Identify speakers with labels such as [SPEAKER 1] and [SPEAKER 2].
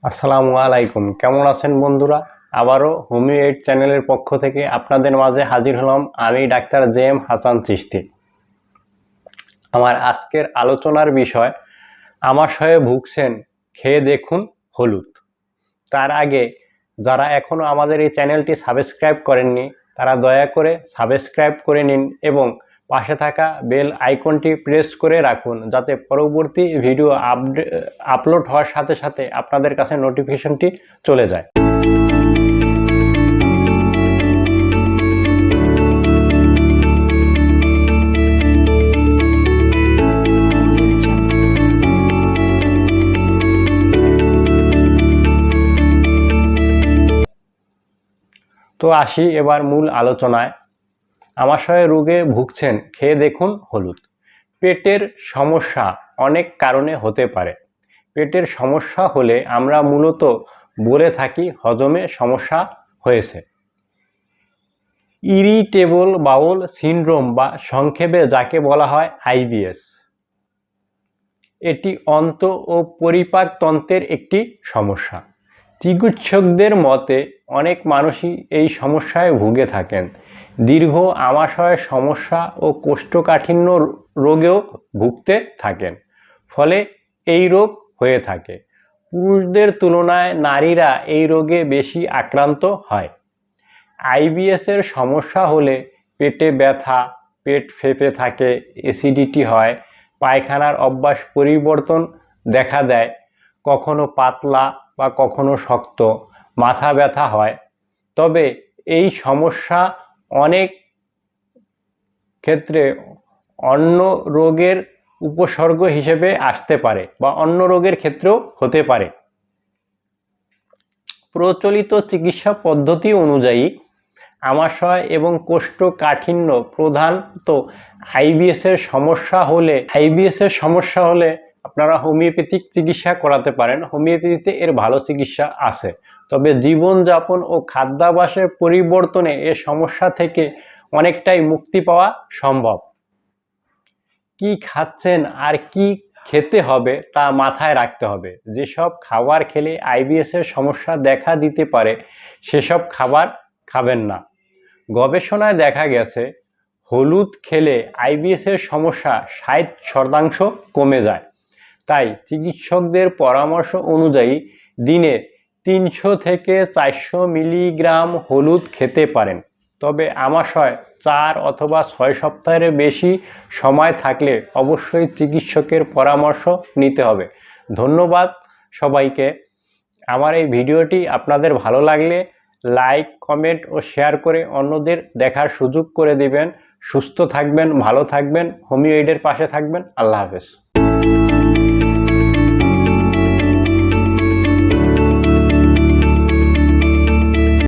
[SPEAKER 1] আসসালামু আলাইকুম। কেমন আছেন বন্ধুরা? আবারও হোমিও এইড চ্যানেলের পক্ষ থেকে আপনাদের মাঝে হাজির হলাম আমি ডাক্তার জে.এম. হাসান চিশতি। আমার আজকের আলোচনার বিষয় আমাশয়ে ভুগছেন, খেয়ে দেখুন হলুদ। তার আগে যারা এখনও আমাদের এই চ্যানেলটি সাবস্ক্রাইব করেননি তারা দয়া করে সাবস্ক্রাইব করে নিন এবং পাশে থাকা বেল আইকনটি প্রেস করে রাখুন, যাতে পরবর্তী ভিডিও আপলোড হওয়ার সাথে সাথে আপনাদের কাছে নোটিফিকেশনটি চলে যায়। তো আসি এবার মূল আলোচনায়। আমাশয় রোগে ভুগছেন, খেয়ে দেখুন হলুদ। পেটের সমস্যা অনেক কারণে হতে পারে। পেটের সমস্যা হলে আমরা মূলত বলে থাকি হজমে সমস্যা হয়েছে। ইরিটেবল বাউল সিনড্রোম বা সংক্ষেপে যাকে বলা হয় আইবিএস, এটি অন্ত ও পরিপাকতন্ত্রের একটি সমস্যা। চিকিৎসকদের মতে অনেক মানুষই এই সমস্যায় ভুগে থাকেন। দীর্ঘ আমাশয় সমস্যা ও কোষ্ঠকাঠিন্য রোগেও ভুগতে থাকেন, ফলে এই রোগ হয়ে থাকে। পুরুষদের তুলনায় নারীরা এই রোগে বেশি আক্রান্ত হয়। আইবিএসের সমস্যা হলে পেটে ব্যথা, পেট ফেঁপে থাকে, অ্যাসিডিটি হয়, পায়খানার অভ্যাস পরিবর্তন দেখা দেয়, কখনো পাতলা বা কখনো শক্ত, মাথা ব্যথা হয়। তবে এই সমস্যা অনেক ক্ষেত্রে অন্য রোগের উপসর্গ হিসেবে আসতে পারে বা অন্য রোগের ক্ষেত্রেও হতে পারে। প্রচলিত চিকিৎসা পদ্ধতি অনুযায়ী আমাশয় এবং কোষ্ঠকাঠিন্য প্রধানত আইবিএসের সমস্যা হলে আপনারা হোমিওপ্যাথিক চিকিৎসা করাতে পারেন। হোমিওপ্যাথিতে এর ভালো চিকিৎসা আছে। তবে জীবনযাপন ও খাদ্যাভ্যাসের পরিবর্তনে এ সমস্যা থেকে অনেকটাই মুক্তি পাওয়া সম্ভব। কি খাচ্ছেন আর কি খেতে হবে তা মাথায় রাখতে হবে। যেসব খাবার খেলে আইবিএসের সমস্যা দেখা দিতে পারে সেসব খাবার খাবেন না। গবেষণায় দেখা গেছে হলুদ খেলে আইবিএসের সমস্যা 60% কমে যায়। তাই চিকিৎসকদের পরামর্শ অনুযায়ী দিনে 300 থেকে 400 মিলিগ্রাম হলুদ খেতে পারেন। তবে আমাশয় 4 অথবা 6 সপ্তাহের বেশি সময় থাকলে অবশ্যই চিকিৎসকের পরামর্শ নিতে হবে। ধন্যবাদ সবাইকে। আমার এই ভিডিওটি আপনাদের ভালো লাগলে লাইক, কমেন্ট ও শেয়ার করে অন্যদের দেখার সুযোগ করে দিবেন। সুস্থ থাকবেন, ভালো থাকবেন, হোমিও এইডের পাশে থাকবেন। আল্লাহ হাফেজ।